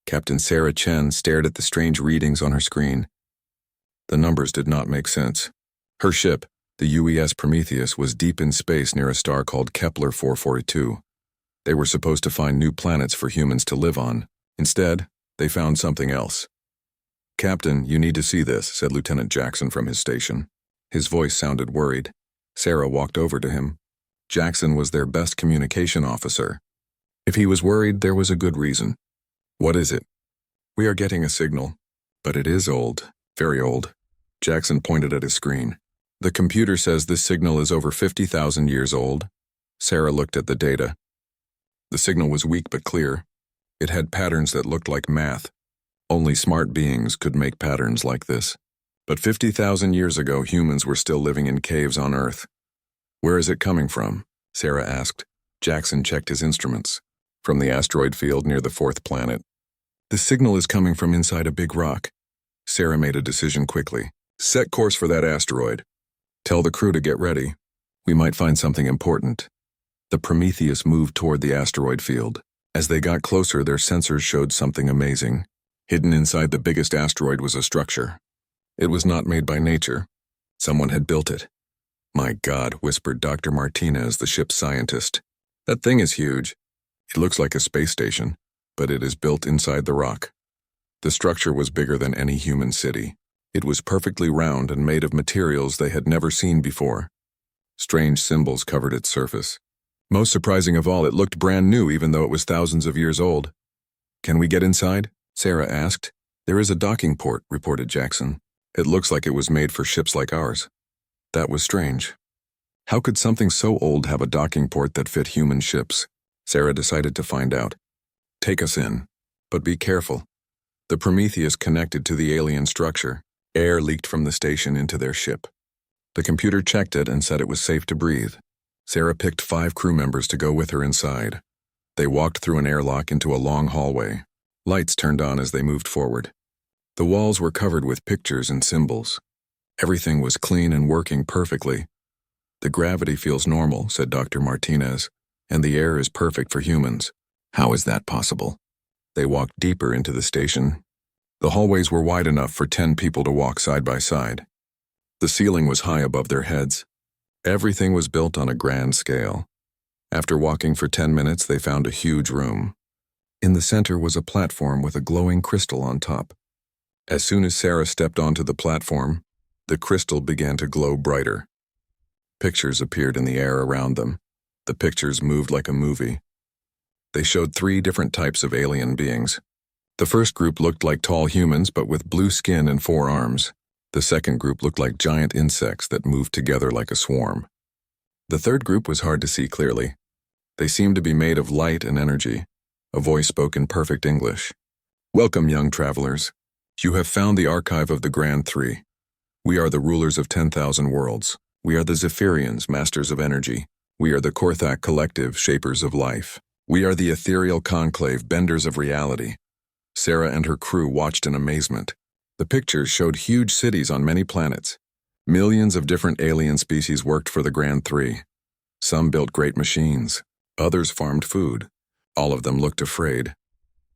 Captain Sarah Chen stared at the strange readings on her screen. The numbers did not make sense. Her ship, the UES Prometheus, was deep in space near a star called Kepler 442. They were supposed to find new planets for humans to live on. Instead, they found something else. "Captain, you need to see this," said Lieutenant Jackson from his station. His voice sounded worried. Sarah walked over to him. Jackson was their best communication officer. If he was worried, there was a good reason. "What is it?" "We are getting a signal, but it is old, very old." Jackson pointed at his screen. "The computer says this signal is over 50,000 years old." Sarah looked at the data. The signal was weak but clear. It had patterns that looked like math. Only smart beings could make patterns like this. But 50,000 years ago, humans were still living in caves on Earth. "Where is it coming from?" Sarah asked. Jackson checked his instruments. "From the asteroid field near the fourth planet." "The signal is coming from inside a big rock." Sarah made a decision quickly. "Set course for that asteroid. Tell the crew to get ready. We might find something important." The Prometheus moved toward the asteroid field. As they got closer, their sensors showed something amazing. Hidden inside the biggest asteroid was a structure. It was not made by nature. Someone had built it. "My God," whispered Dr. Martinez, the ship's scientist. "That thing is huge. It looks like a space station, but it is built inside the rock." The structure was bigger than any human city. It was perfectly round and made of materials they had never seen before. Strange symbols covered its surface. Most surprising of all, it looked brand new even though it was thousands of years old. "Can we get inside?" Sarah asked. "There is a docking port," reported Jackson. "It looks like it was made for ships like ours." That was strange. How could something so old have a docking port that fit human ships? Sarah decided to find out. "Take us in. But be careful." The Prometheus connected to the alien structure. Air leaked from the station into their ship. The computer checked it and said it was safe to breathe. Sarah picked 5 crew members to go with her inside. They walked through an airlock into a long hallway. Lights turned on as they moved forward. The walls were covered with pictures and symbols. Everything was clean and working perfectly. "The gravity feels normal," said Dr. Martinez, "and the air is perfect for humans." "How is that possible?" They walked deeper into the station. The hallways were wide enough for 10 people to walk side by side. The ceiling was high above their heads. Everything was built on a grand scale. After walking for 10 minutes, they found a huge room. In the center was a platform with a glowing crystal on top. As soon as Sarah stepped onto the platform, the crystal began to glow brighter. Pictures appeared in the air around them. The pictures moved like a movie. They showed 3 different types of alien beings. The first group looked like tall humans but with blue skin and 4 arms. The second group looked like giant insects that moved together like a swarm. The third group was hard to see clearly. They seemed to be made of light and energy. A voice spoke in perfect English. "Welcome, young travelers. You have found the archive of the Grand Three. We are the rulers of 10,000 worlds. We are the Zephyrians, masters of energy. We are the Korthak Collective, shapers of life. We are the Ethereal Conclave, benders of reality." Sarah and her crew watched in amazement. The pictures showed huge cities on many planets. Millions of different alien species worked for the Grand Three. Some built great machines. Others farmed food. All of them looked afraid.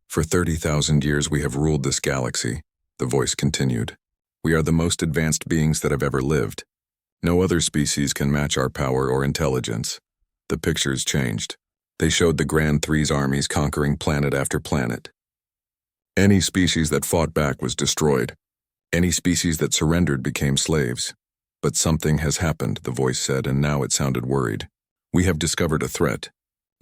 "For 30,000 years we have ruled this galaxy," the voice continued. "We are the most advanced beings that have ever lived. No other species can match our power or intelligence." The pictures changed. They showed the Grand Three's armies conquering planet after planet. Any species that fought back was destroyed. Any species that surrendered became slaves. "But something has happened," the voice said, and now it sounded worried. "We have discovered a threat.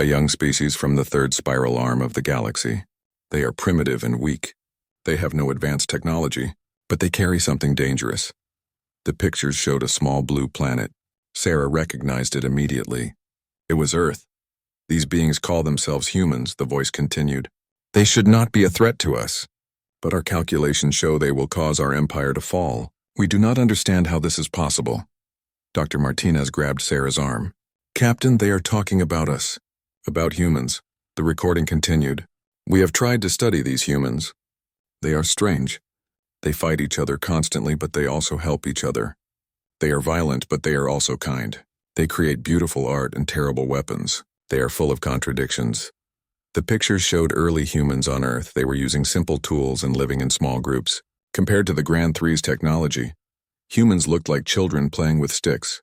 A young species from the third spiral arm of the galaxy. They are primitive and weak. They have no advanced technology, but they carry something dangerous." The pictures showed a small blue planet. Sarah recognized it immediately. It was Earth. "These beings call themselves humans," the voice continued. "They should not be a threat to us. But our calculations show they will cause our empire to fall. We do not understand how this is possible." Dr. Martinez grabbed Sarah's arm. "Captain, they are talking about us." "About humans," the recording continued. "We have tried to study these humans. They are strange. They fight each other constantly, but they also help each other. They are violent, but they are also kind. They create beautiful art and terrible weapons. They are full of contradictions. The pictures showed early humans on Earth. They were using simple tools and living in small groups. Compared to the Grand Three's technology, humans looked like children playing with sticks.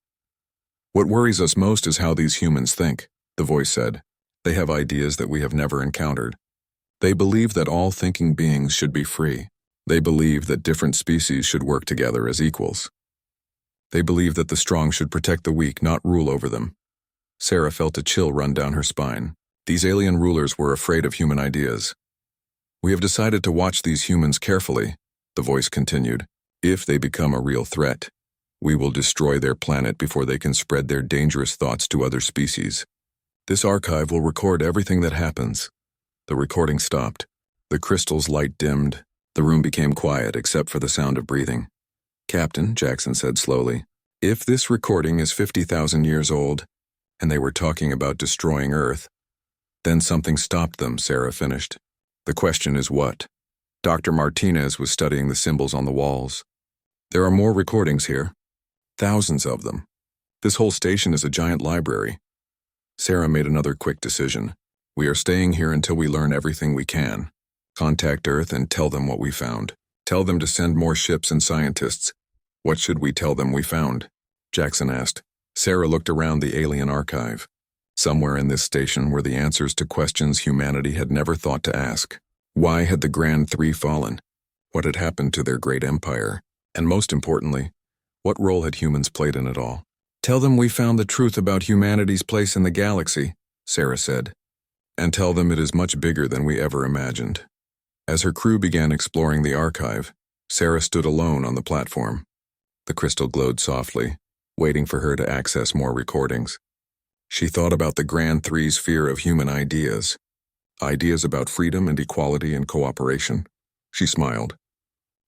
"What worries us most is how these humans think," the voice said. "They have ideas that we have never encountered. They believe that all thinking beings should be free. They believe that different species should work together as equals. They believe that the strong should protect the weak, not rule over them." Sarah felt a chill run down her spine. These alien rulers were afraid of human ideas. "We have decided to watch these humans carefully," the voice continued. "If they become a real threat, we will destroy their planet before they can spread their dangerous thoughts to other species. This archive will record everything that happens." The recording stopped. The crystal's light dimmed. The room became quiet except for the sound of breathing. "Captain," Jackson said slowly, "if this recording is 50,000 years old, and they were talking about destroying Earth, then something stopped them," Sarah finished. "The question is what?" Dr. Martinez was studying the symbols on the walls. "There are more recordings here. Thousands of them. This whole station is a giant library." Sarah made another quick decision. "We are staying here until we learn everything we can. Contact Earth and tell them what we found. Tell them to send more ships and scientists." "What should we tell them we found?" Jackson asked. Sarah looked around the alien archive. Somewhere in this station were the answers to questions humanity had never thought to ask. Why had the Grand Three fallen? What had happened to their great empire? And most importantly, what role had humans played in it all? "Tell them we found the truth about humanity's place in the galaxy," Sarah said. "And tell them it is much bigger than we ever imagined." As her crew began exploring the archive, Sarah stood alone on the platform. The crystal glowed softly, waiting for her to access more recordings. She thought about the Grand Three's fear of human ideas. Ideas about freedom and equality and cooperation. She smiled.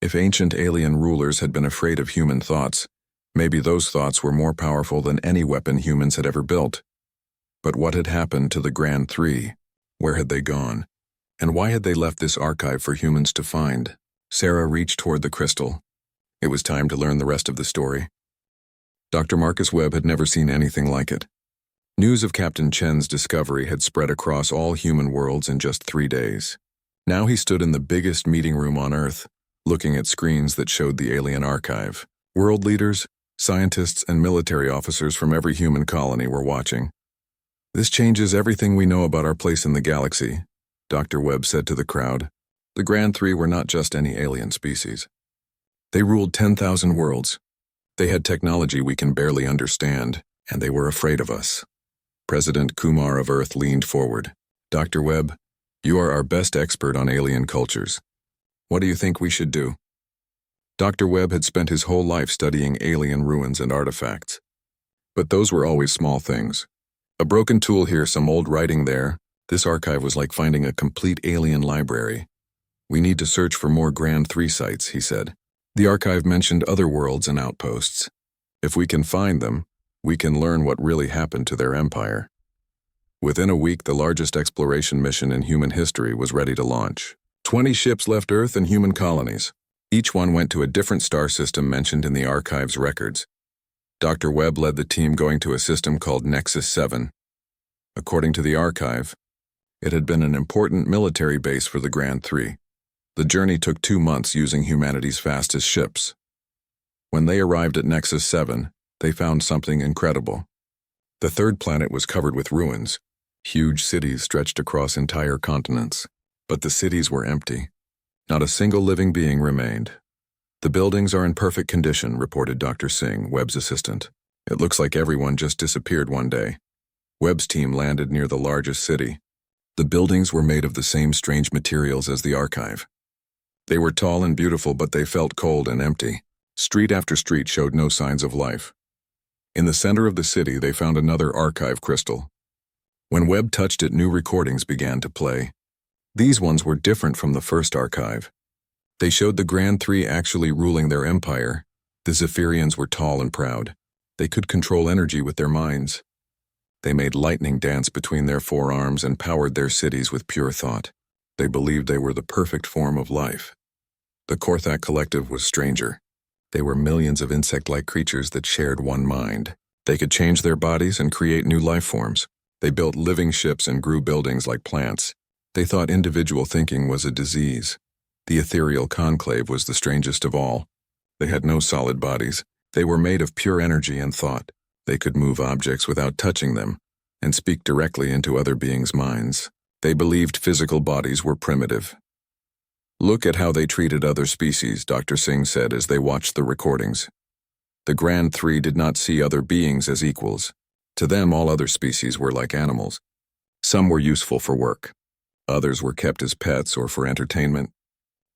If ancient alien rulers had been afraid of human thoughts, maybe those thoughts were more powerful than any weapon humans had ever built. But what had happened to the Grand Three? Where had they gone? And why had they left this archive for humans to find? Sarah reached toward the crystal. It was time to learn the rest of the story. Dr. Marcus Webb had never seen anything like it. News of Captain Chen's discovery had spread across all human worlds in just 3 days. Now he stood in the biggest meeting room on Earth, looking at screens that showed the alien archive. World leaders, scientists, and military officers from every human colony were watching. "This changes everything we know about our place in the galaxy," Dr. Webb said to the crowd. "The Grand Three were not just any alien species. They ruled 10,000 worlds. They had technology we can barely understand, and they were afraid of us." President Kumar of Earth leaned forward. "Dr. Webb, you are our best expert on alien cultures. What do you think we should do?" Dr. Webb had spent his whole life studying alien ruins and artifacts. But those were always small things. A broken tool here, some old writing there. This archive was like finding a complete alien library. "We need to search for more Grand Three sites," he said. "The archive mentioned other worlds and outposts. If we can find them, we can learn what really happened to their empire." Within a week, the largest exploration mission in human history was ready to launch. 20 ships left Earth and human colonies. Each one went to a different star system mentioned in the archive's records. Dr. Webb led the team going to a system called Nexus 7. According to the archive, it had been an important military base for the Grand Three. The journey took 2 months using humanity's fastest ships. When they arrived at Nexus 7, they found something incredible. The third planet was covered with ruins. Huge cities stretched across entire continents. But the cities were empty. Not a single living being remained. "The buildings are in perfect condition," reported Dr. Singh, Webb's assistant. "It looks like everyone just disappeared one day." Webb's team landed near the largest city. The buildings were made of the same strange materials as the archive. They were tall and beautiful, but they felt cold and empty. Street after street showed no signs of life. In the center of the city, they found another archive crystal. When Webb touched it, new recordings began to play. These ones were different from the first archive. They showed the Grand Three actually ruling their empire. The Zephyrians were tall and proud. They could control energy with their minds. They made lightning dance between their forearms and powered their cities with pure thought. They believed they were the perfect form of life. The Korthak Collective was stranger. They were millions of insect-like creatures that shared one mind. They could change their bodies and create new life forms. They built living ships and grew buildings like plants. They thought individual thinking was a disease. The ethereal conclave was the strangest of all. They had no solid bodies. They were made of pure energy and thought. They could move objects without touching them and speak directly into other beings' minds. They believed physical bodies were primitive. "Look at how they treated other species," Dr. Singh said as they watched the recordings. The Grand Three did not see other beings as equals. To them, all other species were like animals. Some were useful for work. Others were kept as pets or for entertainment.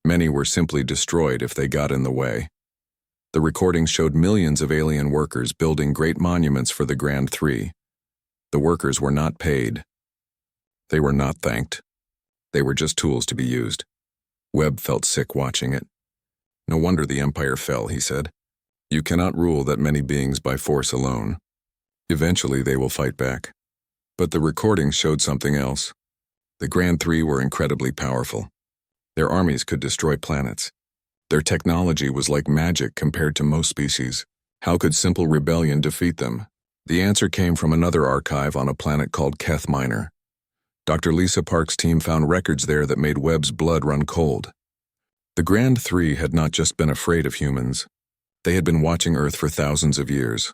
Many were simply destroyed if they got in the way. The recordings showed millions of alien workers building great monuments for the Grand Three. The workers were not paid. They were not thanked. They were just tools to be used. Webb felt sick watching it. "No wonder the Empire fell," he said. "You cannot rule that many beings by force alone. Eventually they will fight back." But the recordings showed something else. The Grand Three were incredibly powerful. Their armies could destroy planets. Their technology was like magic compared to most species. How could simple rebellion defeat them? The answer came from another archive on a planet called Keth Minor. Dr. Lisa Park's team found records there that made Webb's blood run cold. The Grand Three had not just been afraid of humans. They had been watching Earth for thousands of years.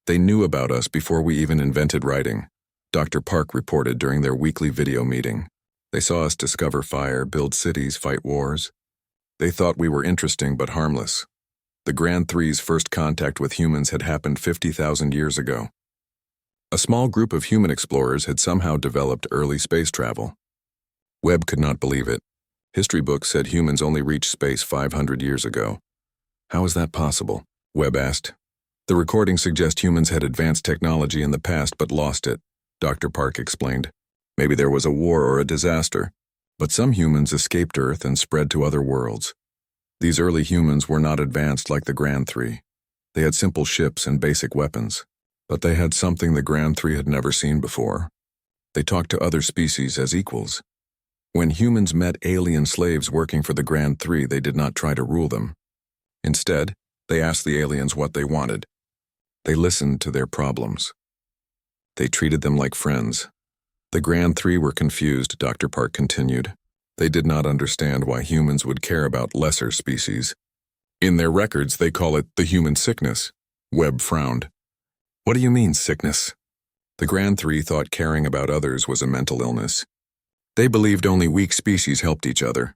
They knew about us before we even invented writing, Dr. Park reported during their weekly video meeting. They saw us discover fire, build cities, fight wars. They thought we were interesting but harmless. The Grand Three's first contact with humans had happened 50,000 years ago. A small group of human explorers had somehow developed early space travel. Webb could not believe it. History books said humans only reached space 500 years ago. "How is that possible?" Webb asked. "The recordings suggest humans had advanced technology in the past but lost it," Dr. Park explained. "Maybe there was a war or a disaster, but some humans escaped Earth and spread to other worlds. These early humans were not advanced like the Grand Three. They had simple ships and basic weapons, but they had something the Grand Three had never seen before. They talked to other species as equals. When humans met alien slaves working for the Grand Three, they did not try to rule them. Instead, they asked the aliens what they wanted. They listened to their problems. They treated them like friends. The Grand Three were confused," Dr. Park continued. "They did not understand why humans would care about lesser species. In their records, they call it the human sickness." Webb frowned. "What do you mean, sickness?" The Grand Three thought caring about others was a mental illness. They believed only weak species helped each other.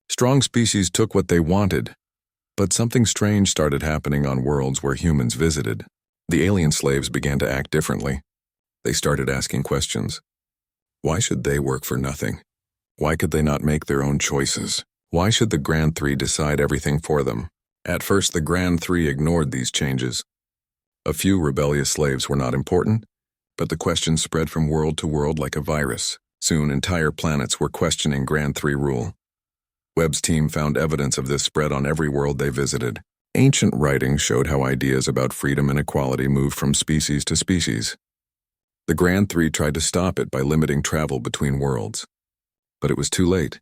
Strong species took what they wanted. But something strange started happening on worlds where humans visited. The alien slaves began to act differently. They started asking questions. Why should they work for nothing? Why could they not make their own choices? Why should the Grand Three decide everything for them? At first, the Grand Three ignored these changes. A few rebellious slaves were not important, but the questions spread from world to world like a virus. Soon, entire planets were questioning Grand Three rule. Webb's team found evidence of this spread on every world they visited. Ancient writings showed how ideas about freedom and equality moved from species to species. The Grand Three tried to stop it by limiting travel between worlds. But it was too late.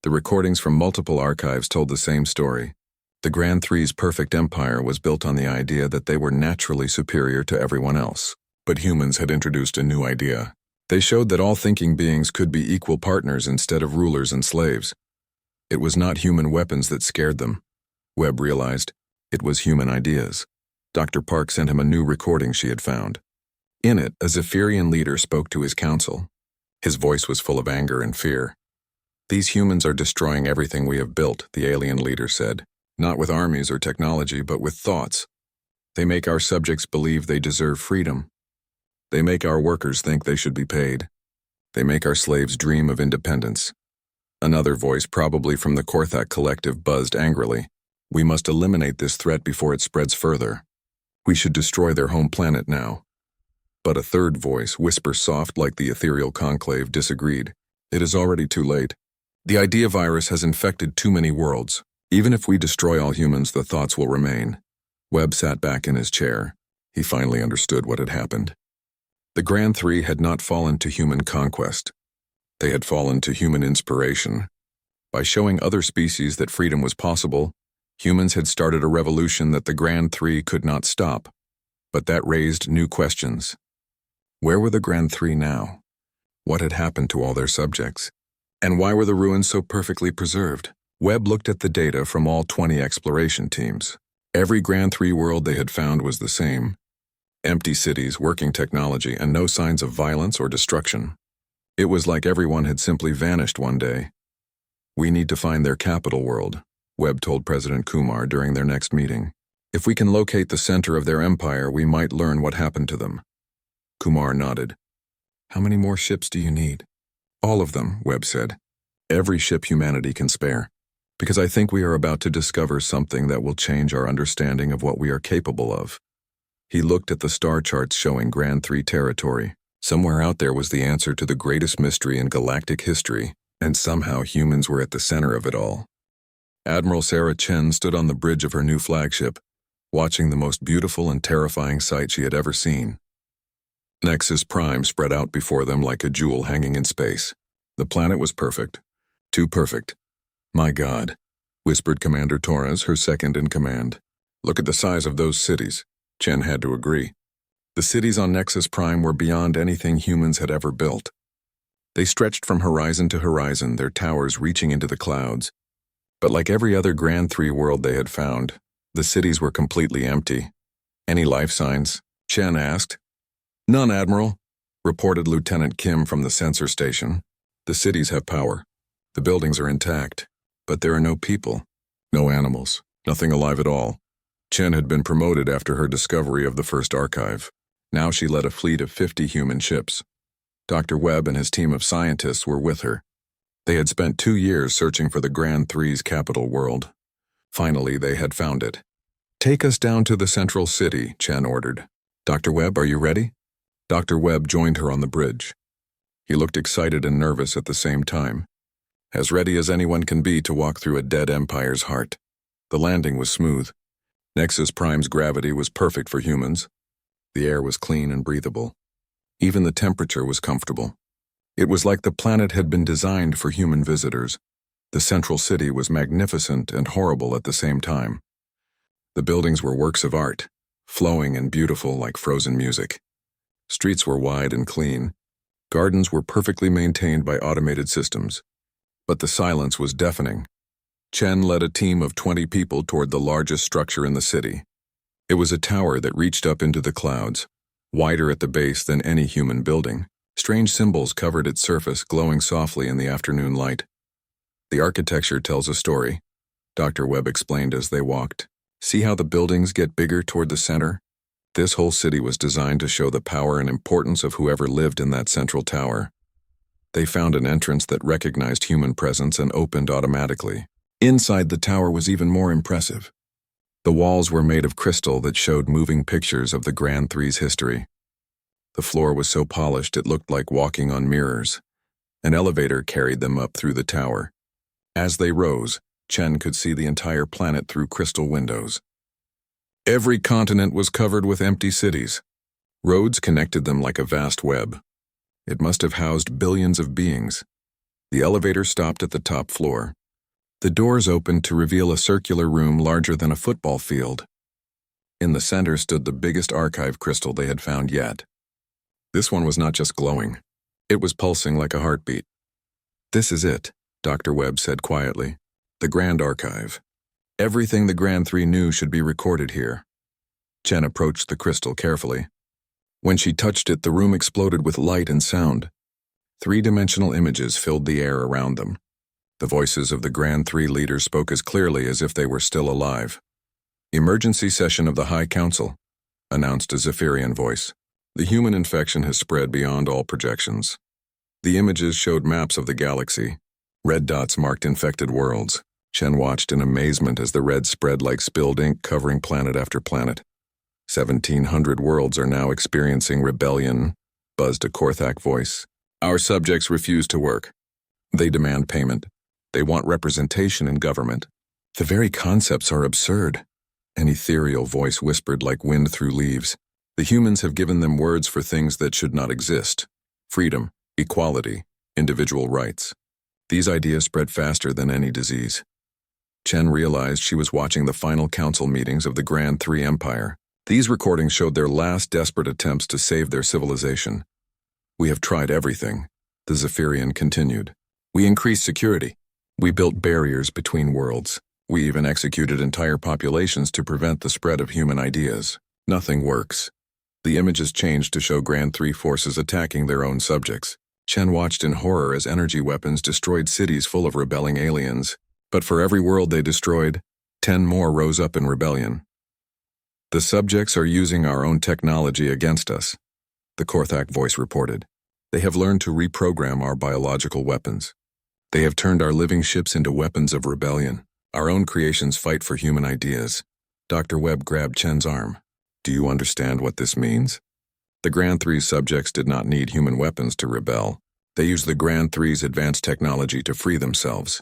The recordings from multiple archives told the same story. The Grand Three's perfect empire was built on the idea that they were naturally superior to everyone else. But humans had introduced a new idea. They showed that all thinking beings could be equal partners instead of rulers and slaves. It was not human weapons that scared them. Webb realized it was human ideas. Dr. Park sent him a new recording she had found. In it, a Zephyrian leader spoke to his council. His voice was full of anger and fear. "These humans are destroying everything we have built," the alien leader said. "Not with armies or technology, but with thoughts. They make our subjects believe they deserve freedom. They make our workers think they should be paid. They make our slaves dream of independence." Another voice, probably from the Korthak collective, buzzed angrily. "We must eliminate this threat before it spreads further. We should destroy their home planet now." But a third voice, whisper soft like the ethereal conclave, disagreed. "It is already too late. The idea virus has infected too many worlds. Even if we destroy all humans, the thoughts will remain." Webb sat back in his chair. He finally understood what had happened. The Grand Three had not fallen to human conquest. They had fallen to human inspiration. By showing other species that freedom was possible, humans had started a revolution that the Grand Three could not stop. But that raised new questions. Where were the Grand Three now? What had happened to all their subjects? And why were the ruins so perfectly preserved? Webb looked at the data from all 20 exploration teams. Every Grand 3 world they had found was the same. Empty cities, working technology, and no signs of violence or destruction. It was like everyone had simply vanished one day. We need to find their capital world, Webb told President Kumar during their next meeting. If we can locate the center of their empire, we might learn what happened to them. Kumar nodded. How many more ships do you need? All of them, Webb said. Every ship humanity can spare. Because I think we are about to discover something that will change our understanding of what we are capable of. He looked at the star charts showing Grand 3 territory. Somewhere out there was the answer to the greatest mystery in galactic history, and somehow humans were at the center of it all. Admiral Sarah Chen stood on the bridge of her new flagship, watching the most beautiful and terrifying sight she had ever seen. Nexus Prime spread out before them like a jewel hanging in space. The planet was perfect. Too perfect. My God, whispered Commander Torres, her second in command. Look at the size of those cities. Chen had to agree. The cities on Nexus Prime were beyond anything humans had ever built. They stretched from horizon to horizon, their towers reaching into the clouds. But like every other Grand 3 world they had found, the cities were completely empty. Any life signs? Chen asked. None, Admiral, reported Lieutenant Kim from the sensor station. The cities have power. The buildings are intact, but there are no people, no animals, nothing alive at all. Chen had been promoted after her discovery of the first archive. Now she led a fleet of 50 human ships. Dr. Webb and his team of scientists were with her. They had spent 2 years searching for the Grand 3's capital world. Finally, they had found it. Take us down to the central city, Chen ordered. Dr. Webb, are you ready? Dr. Webb joined her on the bridge. He looked excited and nervous at the same time, as ready as anyone can be to walk through a dead empire's heart. The landing was smooth. Nexus Prime's gravity was perfect for humans. The air was clean and breathable. Even the temperature was comfortable. It was like the planet had been designed for human visitors. The central city was magnificent and horrible at the same time. The buildings were works of art, flowing and beautiful like frozen music. Streets were wide and clean. Gardens were perfectly maintained by automated systems. But the silence was deafening. Chen led a team of 20 people toward the largest structure in the city. It was a tower that reached up into the clouds, wider at the base than any human building. Strange symbols covered its surface, glowing softly in the afternoon light. The architecture tells a story, Dr. Webb explained as they walked. See how the buildings get bigger toward the center? This whole city was designed to show the power and importance of whoever lived in that central tower. They found an entrance that recognized human presence and opened automatically. Inside the tower was even more impressive. The walls were made of crystal that showed moving pictures of the Grand 3's history. The floor was so polished it looked like walking on mirrors. An elevator carried them up through the tower. As they rose, Chen could see the entire planet through crystal windows. Every continent was covered with empty cities. Roads connected them like a vast web. It must have housed billions of beings. The elevator stopped at the top floor. The doors opened to reveal a circular room larger than a football field. In the center stood the biggest archive crystal they had found yet. This one was not just glowing. It was pulsing like a heartbeat. This is it, Dr. Webb said quietly. The Grand Archive. Everything the Grand 3 knew should be recorded here. Chen approached the crystal carefully. When she touched it, the room exploded with light and sound. 3-dimensional images filled the air around them. The voices of the Grand 3 leaders spoke as clearly as if they were still alive. Emergency session of the High Council, announced a Zephyrian voice. The human infection has spread beyond all projections. The images showed maps of the galaxy. Red dots marked infected worlds. Chen watched in amazement as the red spread like spilled ink covering planet after planet. 1,700 worlds are now experiencing rebellion, buzzed a Korthak voice. Our subjects refuse to work. They demand payment. They want representation in government. The very concepts are absurd, an ethereal voice whispered like wind through leaves. The humans have given them words for things that should not exist. Freedom, equality, individual rights. These ideas spread faster than any disease. Chen realized she was watching the final council meetings of the Grand 3 Empire. These recordings showed their last desperate attempts to save their civilization. We have tried everything, the Zephyrian continued. We increased security. We built barriers between worlds. We even executed entire populations to prevent the spread of human ideas. Nothing works. The images changed to show Grand 3 forces attacking their own subjects. Chen watched in horror as energy weapons destroyed cities full of rebelling aliens. But for every world they destroyed, 10 more rose up in rebellion. The subjects are using our own technology against us, the Korthak voice reported. They have learned to reprogram our biological weapons. They have turned our living ships into weapons of rebellion. Our own creations fight for human ideas. Dr. Webb grabbed Chen's arm. Do you understand what this means? The Grand 3's subjects did not need human weapons to rebel. They used the Grand 3's advanced technology to free themselves.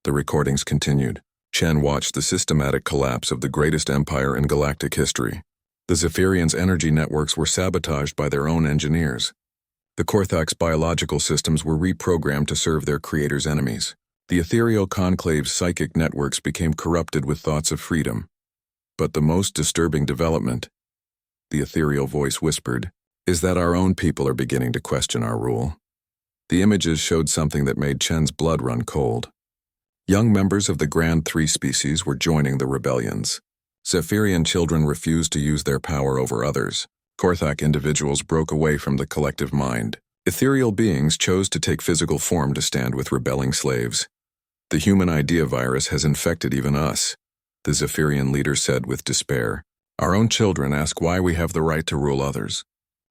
The recordings continued. Chen watched the systematic collapse of the greatest empire in galactic history. The Zephyrians' energy networks were sabotaged by their own engineers. The Korthak's biological systems were reprogrammed to serve their creators' enemies. The ethereal conclave's psychic networks became corrupted with thoughts of freedom. But the most disturbing development, the ethereal voice whispered, is that our own people are beginning to question our rule. The images showed something that made Chen's blood run cold. Young members of the Grand 3 species were joining the rebellions. Zephyrian children refused to use their power over others. Korthak individuals broke away from the collective mind. Ethereal beings chose to take physical form to stand with rebelling slaves. The human idea virus has infected even us, the Zephyrian leader said with despair. Our own children ask why we have the right to rule others.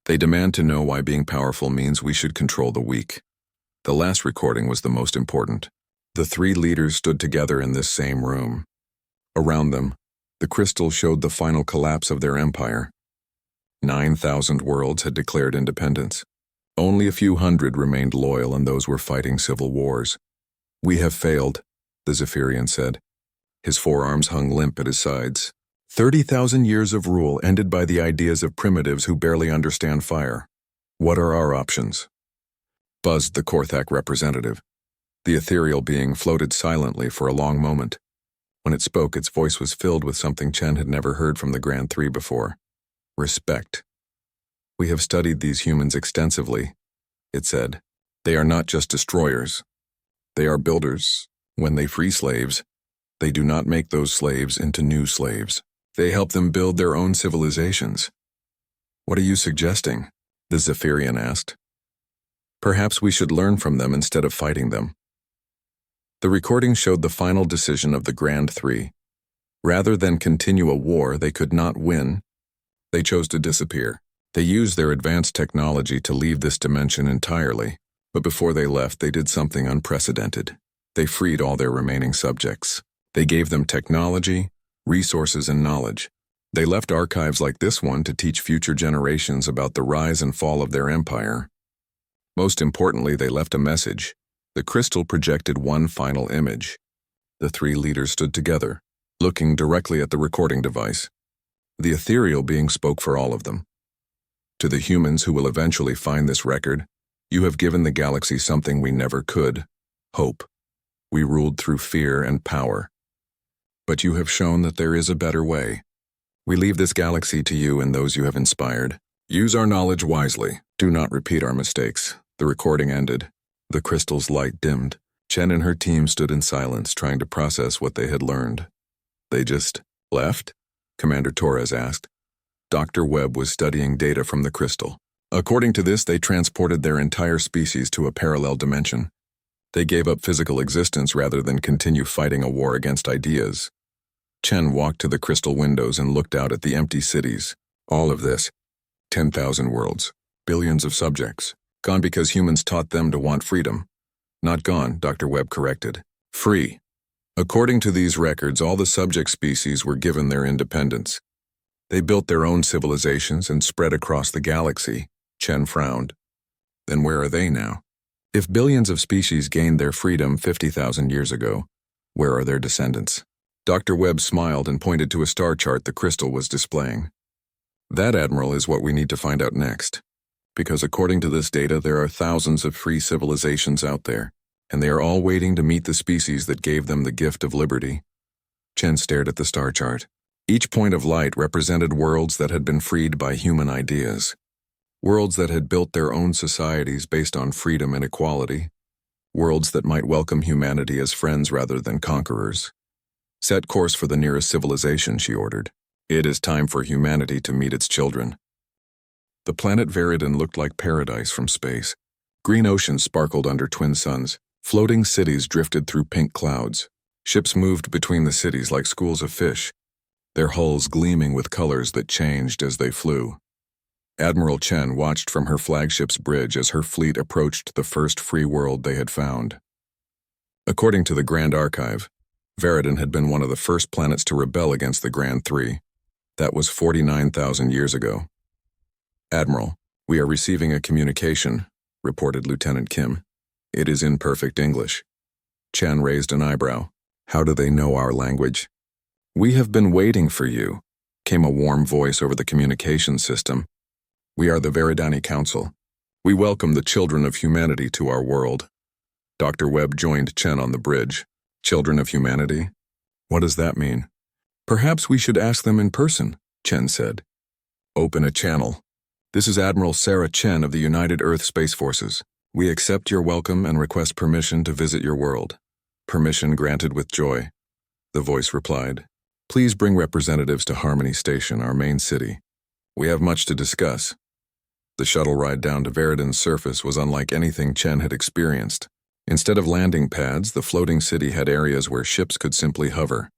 They demand to know why being powerful means we should control the weak. The last recording was the most important. The 3 leaders stood together in this same room. Around them, the crystal showed the final collapse of their empire. 9,000 worlds had declared independence. Only a few hundred remained loyal, and those were fighting civil wars. We have failed, the Zephyrian said. His forearms hung limp at his sides. 30,000 years of rule ended by the ideas of primitives who barely understand fire. What are our options? Buzzed the Korthak representative. The ethereal being floated silently for a long moment. When it spoke, its voice was filled with something Chen had never heard from the Grand 3 before. Respect. We have studied these humans extensively, it said. They are not just destroyers. They are builders. When they free slaves, they do not make those slaves into new slaves. They help them build their own civilizations. What are you suggesting? The Zephyrian asked. Perhaps we should learn from them instead of fighting them. The recording showed the final decision of the Grand 3. Rather than continue a war they could not win, they chose to disappear. They used their advanced technology to leave this dimension entirely, but before they left they did something unprecedented. They freed all their remaining subjects. They gave them technology, resources, and knowledge. They left archives like this one to teach future generations about the rise and fall of their empire. Most importantly, they left a message. The crystal projected one final image. The 3 leaders stood together, looking directly at the recording device. The ethereal being spoke for all of them. To the humans who will eventually find this record, you have given the galaxy something we never could: hope. We ruled through fear and power. But you have shown that there is a better way. We leave this galaxy to you and those you have inspired. Use our knowledge wisely. Do not repeat our mistakes. The recording ended. The crystal's light dimmed. Chen and her team stood in silence, trying to process what they had learned. They just left? Commander Torres asked. Dr. Webb was studying data from the crystal. According to this, they transported their entire species to a parallel dimension. They gave up physical existence rather than continue fighting a war against ideas. Chen walked to the crystal windows and looked out at the empty cities. All of this, 10,000 worlds, billions of subjects, gone because humans taught them to want freedom. Not gone, Dr. Webb corrected. Free. According to these records, all the subject species were given their independence. They built their own civilizations and spread across the galaxy. Chen frowned. Then where are they now? If billions of species gained their freedom 50,000 years ago, where are their descendants? Dr. Webb smiled and pointed to a star chart the crystal was displaying. That, Admiral, is what we need to find out next. Because according to this data, there are thousands of free civilizations out there, and they are all waiting to meet the species that gave them the gift of liberty. Chen stared at the star chart. Each point of light represented worlds that had been freed by human ideas. Worlds that had built their own societies based on freedom and equality. worlds that might welcome humanity as friends rather than conquerors. Set course for the nearest civilization, she ordered. It is time for humanity to meet its children. The planet Veridan looked like paradise from space. Green oceans sparkled under twin suns. Floating cities drifted through pink clouds. Ships moved between the cities like schools of fish, their hulls gleaming with colors that changed as they flew. Admiral Chen watched from her flagship's bridge as her fleet approached the first free world they had found. According to the Grand Archive, Veridan had been one of the first planets to rebel against the Grand Three. That was 49,000 years ago. "Admiral, we are receiving a communication," reported Lieutenant Kim. "It is in perfect English." Chen raised an eyebrow. "How do they know our language?" "We have been waiting for you," came a warm voice over the communication system. "We are the Veridani Council. We welcome the children of humanity to our world." Dr. Webb joined Chen on the bridge. "Children of humanity? What does that mean?" "Perhaps we should ask them in person," Chen said. "Open a channel. This is Admiral Sarah Chen of the United Earth Space Forces. We accept your welcome and request permission to visit your world." "Permission granted with joy," the voice replied. "Please bring representatives to Harmony Station, our main city. We have much to discuss." The shuttle ride down to Veridan's surface was unlike anything Chen had experienced. Instead of landing pads, the floating city had areas where ships could simply hover.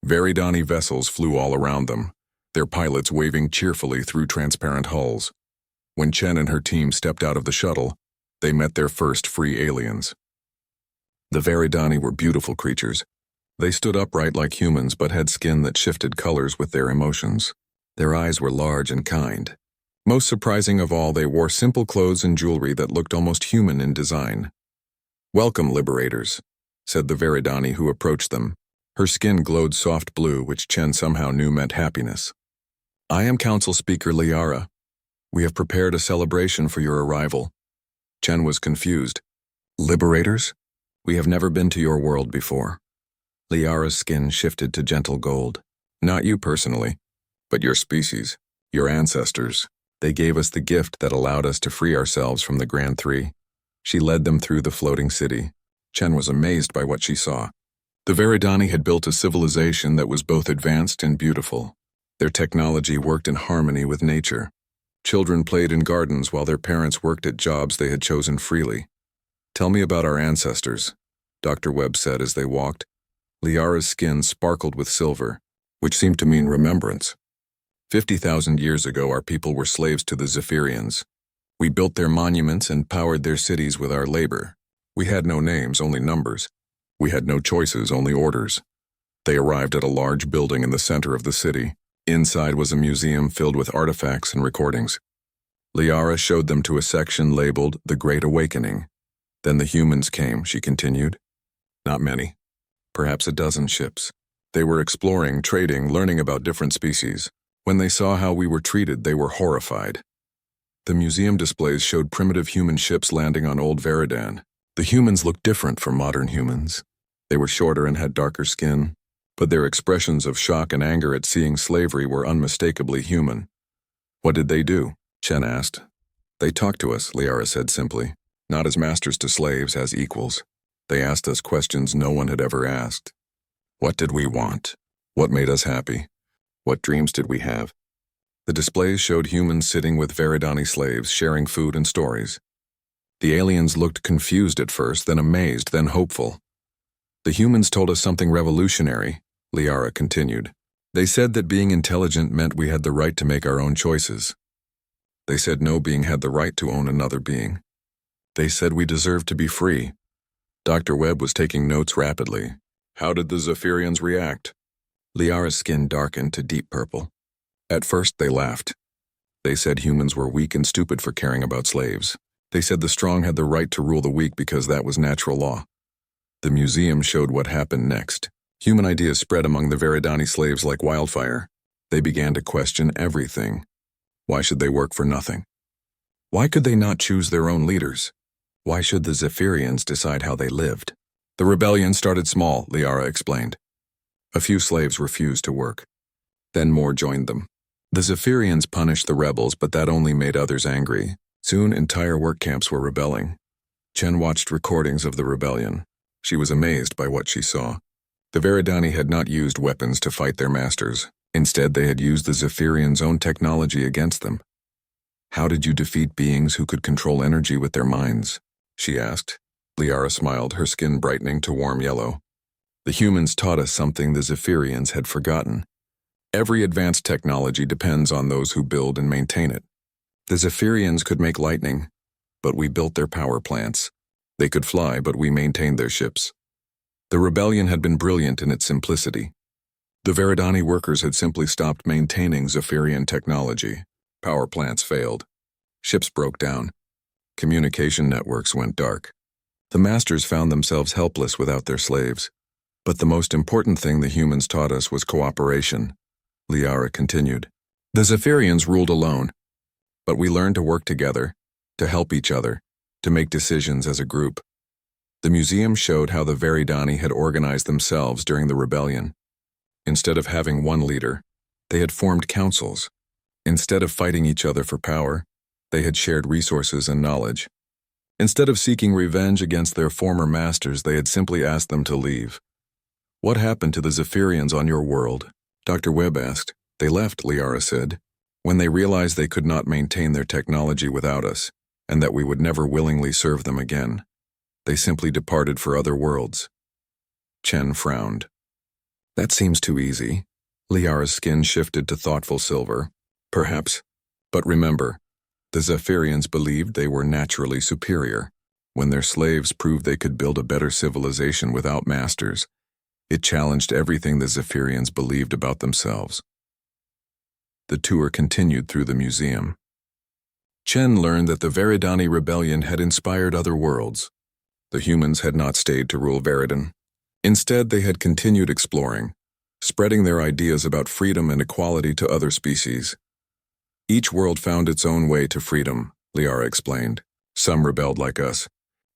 Veridani vessels flew all around them, their pilots waving cheerfully through transparent hulls. When Chen and her team stepped out of the shuttle, they met their first free aliens. The Veridani were beautiful creatures. They stood upright like humans but had skin that shifted colors with their emotions. Their eyes were large and kind. Most surprising of all, they wore simple clothes and jewelry that looked almost human in design. "Welcome, liberators," said the Veridani who approached them. Her skin glowed soft blue, which Chen somehow knew meant happiness. "I am Council Speaker Liara. We have prepared a celebration for your arrival." Chen was confused. "Liberators? We have never been to your world before." Liara's skin shifted to gentle gold. "Not you personally, but your species, your ancestors. They gave us the gift that allowed us to free ourselves from the Grand Three." She led them through the floating city. Chen was amazed by what she saw. The Veridani had built a civilization that was both advanced and beautiful. Their technology worked in harmony with nature. Children played in gardens while their parents worked at jobs they had chosen freely. "Tell me about our ancestors," Dr. Webb said as they walked. Liara's skin sparkled with silver, which seemed to mean remembrance. 50,000 years ago, our people were slaves to the Zephyrians. We built their monuments and powered their cities with our labor. We had no names, only numbers. We had no choices, only orders. They arrived at a large building in the center of the city. Inside was a museum filled with artifacts and recordings. Liara showed them to a section labeled The Great Awakening. "Then the humans came," she continued. "Not many. Perhaps a dozen ships. They were exploring, trading, learning about different species. When they saw how we were treated, they were horrified." The museum displays showed primitive human ships landing on old Veridan. The humans looked different from modern humans. They were shorter and had darker skin, but their expressions of shock and anger at seeing slavery were unmistakably human. "What did they do?" Chen asked. "They talked to us," Liara said simply. "Not as masters to slaves, as equals. They asked us questions no one had ever asked. What did we want? What made us happy? What dreams did we have?" The displays showed humans sitting with Veridani slaves, sharing food and stories. The aliens looked confused at first, then amazed, then hopeful. "The humans told us something revolutionary," Liara continued. "They said that being intelligent meant we had the right to make our own choices. They said no being had the right to own another being. They said we deserved to be free." Dr. Webb was taking notes rapidly. "How did the Zephyrians react?" Liara's skin darkened to deep purple. "At first they laughed. They said humans were weak and stupid for caring about slaves. They said the strong had the right to rule the weak because that was natural law." The museum showed what happened next. Human ideas spread among the Veridani slaves like wildfire. They began to question everything. Why should they work for nothing? Why could they not choose their own leaders? Why should the Zephyrians decide how they lived? "The rebellion started small," Liara explained. A few slaves refused to work. Then more joined them. The Zephyrians punished the rebels, but that only made others angry. Soon entire work camps were rebelling. Chen watched recordings of the rebellion. She was amazed by what she saw. The Veridani had not used weapons to fight their masters. Instead, they had used the Zephyrians' own technology against them. "How did you defeat beings who could control energy with their minds?" she asked. Liara smiled, her skin brightening to warm yellow. "The humans taught us something the Zephyrians had forgotten. Every advanced technology depends on those who build and maintain it. The Zephyrians could make lightning, but we built their power plants. They could fly, but we maintained their ships. The rebellion had been brilliant in its simplicity. The Veridani workers had simply stopped maintaining Zephyrian technology. Power plants failed. Ships broke down. Communication networks went dark. The masters found themselves helpless without their slaves. But the most important thing the humans taught us was cooperation," Liara continued. "The Zephyrians ruled alone, but we learned to work together, to help each other, to make decisions as a group." The museum showed how the Veridani had organized themselves during the rebellion. Instead of having one leader, they had formed councils. Instead of fighting each other for power, they had shared resources and knowledge. Instead of seeking revenge against their former masters, they had simply asked them to leave. "What happened to the Zephyrians on your world?" Dr. Webb asked. "They left," Liara said, "when they realized they could not maintain their technology without us, and that we would never willingly serve them again. They simply departed for other worlds." Chen frowned. "That seems too easy." Liara's skin shifted to thoughtful silver. "Perhaps. But remember, the Zephyrians believed they were naturally superior. When their slaves proved they could build a better civilization without masters, it challenged everything the Zephyrians believed about themselves." The tour continued through the museum. Chen learned that the Veridani rebellion had inspired other worlds. The humans had not stayed to rule Veridon. Instead, they had continued exploring, spreading their ideas about freedom and equality to other species. Each world found its own way to freedom, Liara explained. Some rebelled like us.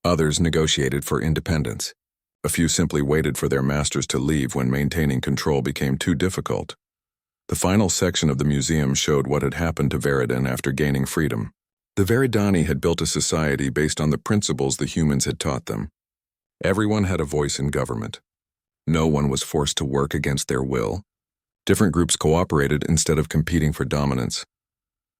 Others negotiated for independence. A few simply waited for their masters to leave when maintaining control became too difficult. The final section of the museum showed what had happened to Veridon after gaining freedom. The Veridani had built a society based on the principles the humans had taught them. Everyone had a voice in government. No one was forced to work against their will. Different groups cooperated instead of competing for dominance.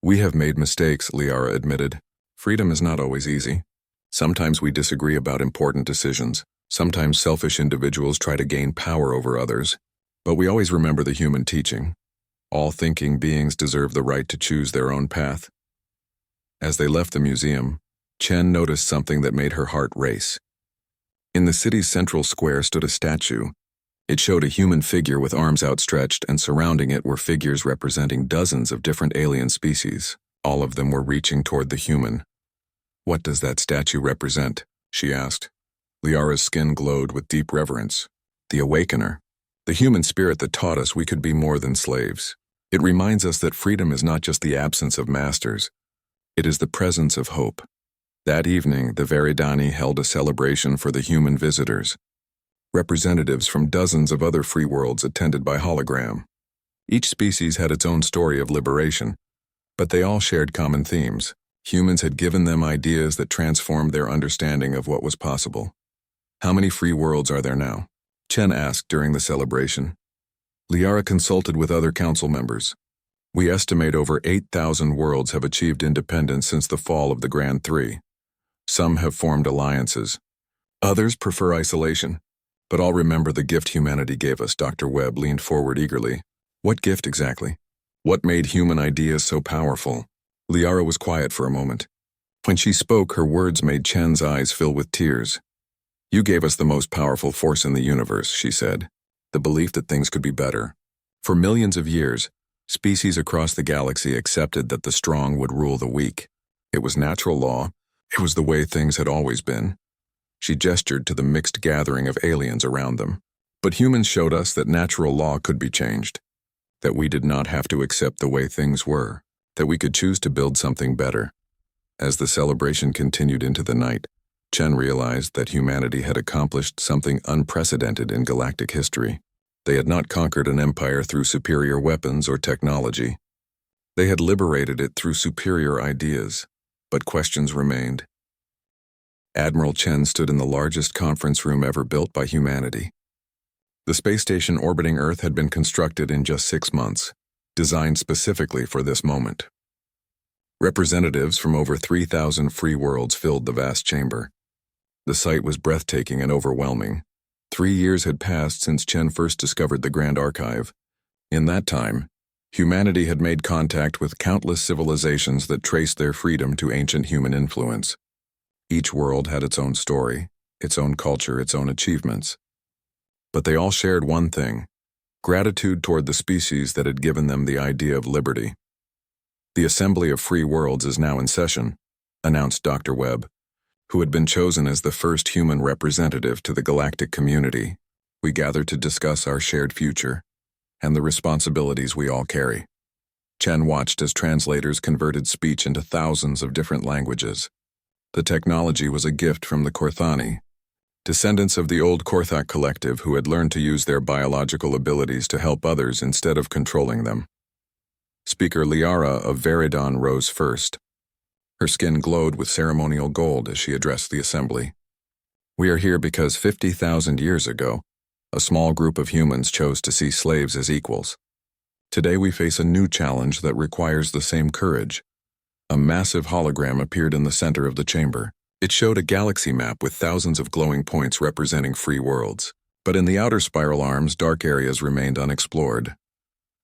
"We have made mistakes," Liara admitted. "Freedom is not always easy. Sometimes we disagree about important decisions. Sometimes selfish individuals try to gain power over others. But we always remember the human teaching. All thinking beings deserve the right to choose their own path." As they left the museum, Chen noticed something that made her heart race. In the city's central square stood a statue. It showed a human figure with arms outstretched, and surrounding it were figures representing dozens of different alien species. All of them were reaching toward the human. "What does that statue represent?" she asked. Liara's skin glowed with deep reverence. "The Awakener. The human spirit that taught us we could be more than slaves. It reminds us that freedom is not just the absence of masters. It is the presence of hope." That evening, the Veridani held a celebration for the human visitors. Representatives from dozens of other free worlds attended by hologram. Each species had its own story of liberation, but they all shared common themes. Humans had given them ideas that transformed their understanding of what was possible. "How many free worlds are there now?" Chen asked during the celebration. Liara consulted with other council members. "We estimate over 8,000 worlds have achieved independence since the fall of the Grand Three. Some have formed alliances. Others prefer isolation. But all remember the gift humanity gave us." Dr. Webb leaned forward eagerly. "What gift exactly? What made human ideas so powerful?" Liara was quiet for a moment. When she spoke, her words made Chen's eyes fill with tears. "You gave us the most powerful force in the universe," she said. "The belief that things could be better. For millions of years, species across the galaxy accepted that the strong would rule the weak. It was natural law. It was the way things had always been." She gestured to the mixed gathering of aliens around them. "But humans showed us that natural law could be changed, that we did not have to accept the way things were, that we could choose to build something better." As the celebration continued into the night, Chen realized that humanity had accomplished something unprecedented in galactic history. They had not conquered an empire through superior weapons or technology. They had liberated it through superior ideas, but questions remained. Admiral Chen stood in the largest conference room ever built by humanity. The space station orbiting Earth had been constructed in just 6 months, designed specifically for this moment. Representatives from over 3,000 free worlds filled the vast chamber. The sight was breathtaking and overwhelming. 3 years had passed since Chen first discovered the Grand Archive. In that time, humanity had made contact with countless civilizations that traced their freedom to ancient human influence. Each world had its own story, its own culture, its own achievements. But they all shared one thing: gratitude toward the species that had given them the idea of liberty. "The Assembly of Free Worlds is now in session," announced Dr. Webb, who had been chosen as the first human representative to the galactic community. "We gather to discuss our shared future and the responsibilities we all carry." Chen watched as translators converted speech into thousands of different languages. The technology was a gift from the Korthani, descendants of the old Korthak collective who had learned to use their biological abilities to help others instead of controlling them. Speaker Liara of Veridon rose first. Her skin glowed with ceremonial gold as she addressed the assembly. "We are here because 50,000 years ago, a small group of humans chose to see slaves as equals. Today we face a new challenge that requires the same courage." A massive hologram appeared in the center of the chamber. It showed a galaxy map with thousands of glowing points representing free worlds. But in the outer spiral arms, dark areas remained unexplored.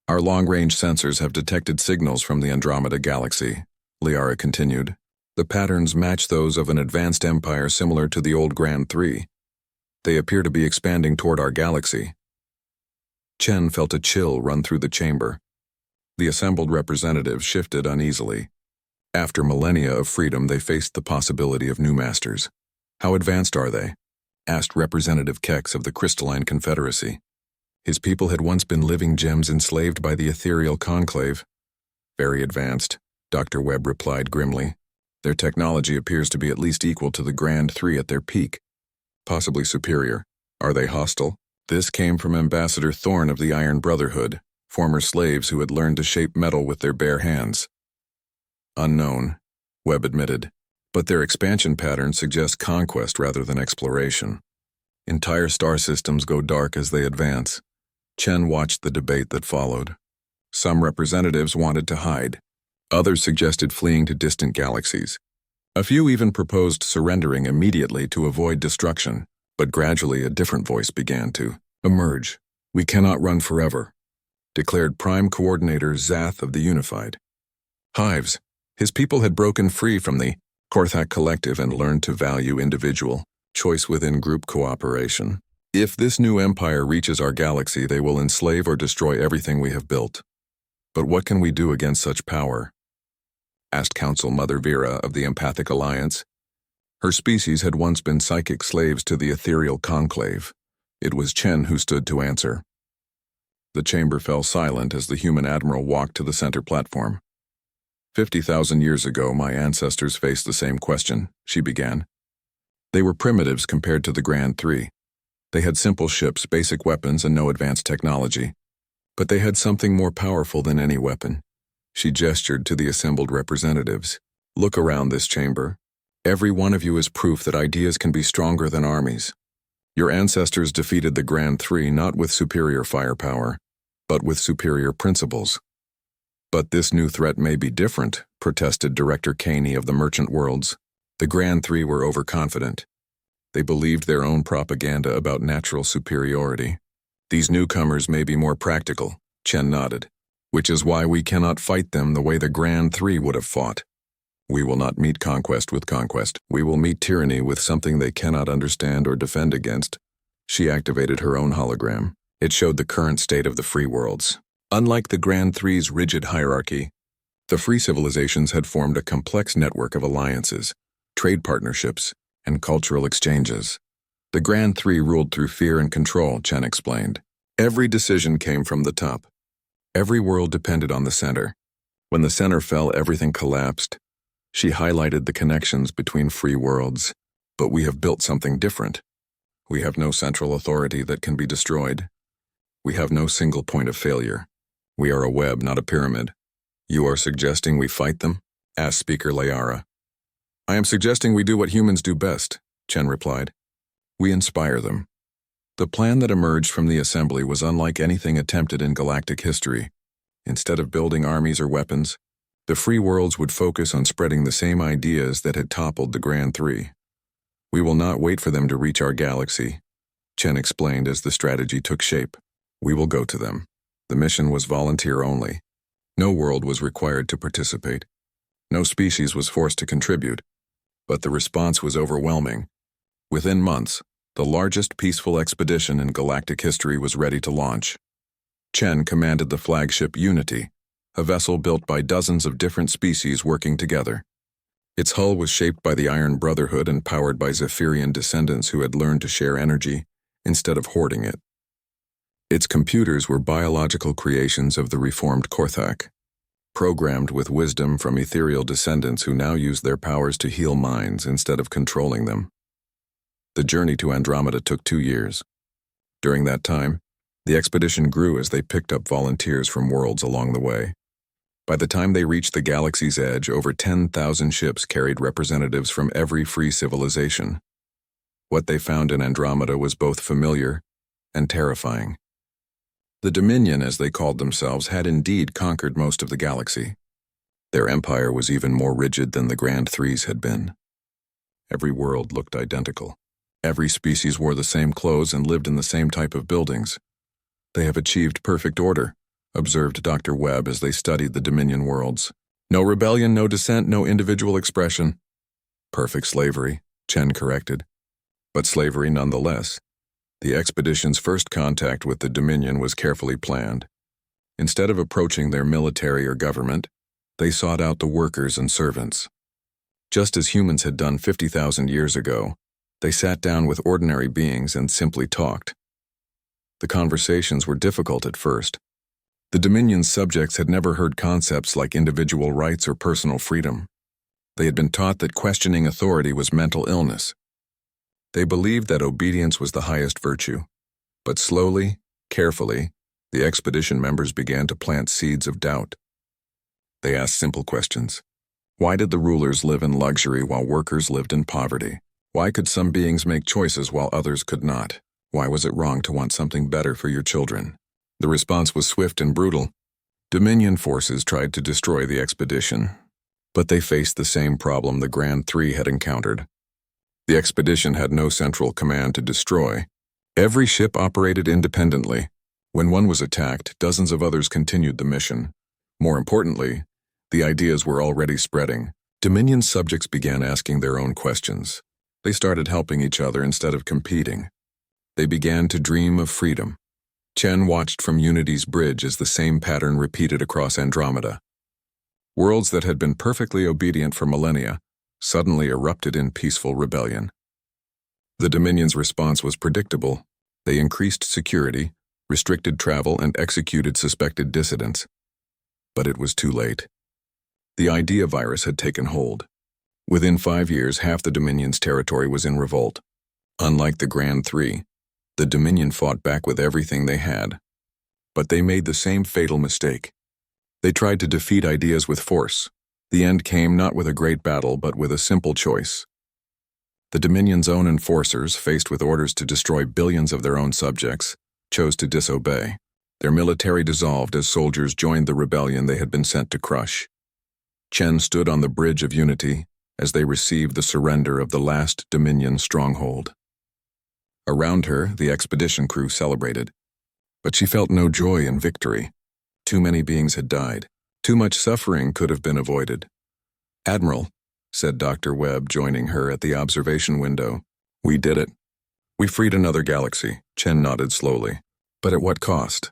"Our long-range sensors have detected signals from the Andromeda galaxy," Liara continued. "The patterns match those of an advanced empire similar to the old Grand 3. They appear to be expanding toward our galaxy." Chen felt a chill run through the chamber. The assembled representatives shifted uneasily. After millennia of freedom, they faced the possibility of new masters. "How advanced are they?" asked Representative Kex of the Crystalline Confederacy. His people had once been living gems enslaved by the ethereal conclave. "Very advanced," Dr. Webb replied grimly. "Their technology appears to be at least equal to the Grand 3 at their peak. Possibly superior. Are they hostile?" This came from Ambassador Thorne of the Iron Brotherhood, former slaves who had learned to shape metal with their bare hands. "Unknown," Webb admitted, "but their expansion patterns suggest conquest rather than exploration. Entire star systems go dark as they advance." Chen watched the debate that followed. Some representatives wanted to hide. Others suggested fleeing to distant galaxies. A few even proposed surrendering immediately to avoid destruction, but gradually a different voice began to emerge. "We cannot run forever," declared Prime Coordinator Zath of the Unified. Hives. His people had broken free from the Korthak collective and learned to value individual choice within group cooperation. "If this new empire reaches our galaxy, they will enslave or destroy everything we have built. But what can we do against such power?" asked Council Mother Vera of the Empathic Alliance. Her species had once been psychic slaves to the ethereal conclave. It was Chen who stood to answer. The chamber fell silent as the human admiral walked to the center platform. 50,000 years ago, my ancestors faced the same question," she began. "They were primitives compared to the Grand 3. They had simple ships, basic weapons, and no advanced technology. But they had something more powerful than any weapon." She gestured to the assembled representatives. "Look around this chamber. Every one of you is proof that ideas can be stronger than armies. Your ancestors defeated the Grand 3 not with superior firepower, but with superior principles." "But this new threat may be different," protested Director Caney of the Merchant Worlds. "The Grand 3 were overconfident. They believed their own propaganda about natural superiority. These newcomers may be more practical," Chen nodded, "which is why we cannot fight them the way the Grand 3 would have fought. We will not meet conquest with conquest. We will meet tyranny with something they cannot understand or defend against." She activated her own hologram. It showed the current state of the free worlds. Unlike the Grand 3's rigid hierarchy, the free civilizations had formed a complex network of alliances, trade partnerships, and cultural exchanges. The Grand 3 ruled through fear and control, Chen explained. Every decision came from the top. Every world depended on the center. When the center fell, everything collapsed. She highlighted the connections between free worlds. "But we have built something different. We have no central authority that can be destroyed. We have no single point of failure. We are a web, not a pyramid." "You are suggesting we fight them?" asked Speaker Liara. I am suggesting we do what humans do best, Chen replied. We inspire them. The plan that emerged from the assembly was unlike anything attempted in galactic history. Instead of building armies or weapons, the free worlds would focus on spreading the same ideas that had toppled the Grand Three. We will not wait for them to reach our galaxy, Chen explained as the strategy took shape. We will go to them. The mission was volunteer only. No world was required to participate. No species was forced to contribute. But the response was overwhelming. Within months, the largest peaceful expedition in galactic history was ready to launch. Chen commanded the flagship Unity, a vessel built by dozens of different species working together. Its hull was shaped by the Iron Brotherhood and powered by Zephyrian descendants who had learned to share energy instead of hoarding it. Its computers were biological creations of the reformed Korthak, programmed with wisdom from ethereal descendants who now used their powers to heal minds instead of controlling them. The journey to Andromeda took 2 years. During that time, the expedition grew as they picked up volunteers from worlds along the way. By the time they reached the galaxy's edge, over 10,000 ships carried representatives from every free civilization. What they found in Andromeda was both familiar and terrifying. The Dominion, as they called themselves, had indeed conquered most of the galaxy. Their empire was even more rigid than the Grand Threes had been. Every world looked identical. Every species wore the same clothes and lived in the same type of buildings. They have achieved perfect order, observed Dr. Webb as they studied the Dominion worlds. No rebellion, no dissent, no individual expression. Perfect slavery, Chen corrected. But slavery nonetheless. The expedition's first contact with the Dominion was carefully planned. Instead of approaching their military or government, they sought out the workers and servants. Just as humans had done 50,000 years ago, they sat down with ordinary beings and simply talked. The conversations were difficult at first. The Dominion's subjects had never heard concepts like individual rights or personal freedom. They had been taught that questioning authority was mental illness. They believed that obedience was the highest virtue. But slowly, carefully, the expedition members began to plant seeds of doubt. They asked simple questions. Why did the rulers live in luxury while workers lived in poverty? Why could some beings make choices while others could not? Why was it wrong to want something better for your children? The response was swift and brutal. Dominion forces tried to destroy the expedition, but they faced the same problem the Grand Three had encountered. The expedition had no central command to destroy. Every ship operated independently. When one was attacked, dozens of others continued the mission. More importantly, the ideas were already spreading. Dominion subjects began asking their own questions. They started helping each other instead of competing. They began to dream of freedom. Chen watched from Unity's bridge as the same pattern repeated across Andromeda. Worlds that had been perfectly obedient for millennia suddenly erupted in peaceful rebellion. The Dominion's response was predictable. They increased security, restricted travel, and executed suspected dissidents. But it was too late. The idea virus had taken hold. Within 5 years, half the Dominion's territory was in revolt. Unlike the Grand Three, the Dominion fought back with everything they had. But they made the same fatal mistake. They tried to defeat ideas with force. The end came not with a great battle, but with a simple choice. The Dominion's own enforcers, faced with orders to destroy billions of their own subjects, chose to disobey. Their military dissolved as soldiers joined the rebellion they had been sent to crush. Chen stood on the bridge of Unity as they received the surrender of the last Dominion stronghold. Around her, the expedition crew celebrated. But she felt no joy in victory. Too many beings had died. Too much suffering could have been avoided. "Admiral," said Dr. Webb, joining her at the observation window. "We did it. We freed another galaxy." Chen nodded slowly. "But at what cost?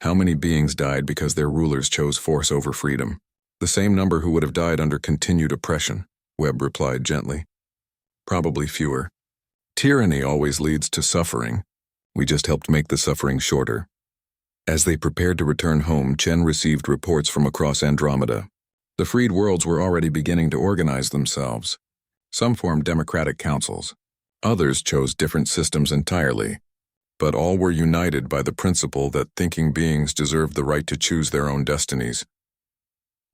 How many beings died because their rulers chose force over freedom?" "The same number who would have died under continued oppression," Webb replied gently. "Probably fewer. Tyranny always leads to suffering. We just helped make the suffering shorter." As they prepared to return home, Chen received reports from across Andromeda. The freed worlds were already beginning to organize themselves. Some formed democratic councils. Others chose different systems entirely. But all were united by the principle that thinking beings deserved the right to choose their own destinies.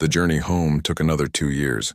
The journey home took another 2 years.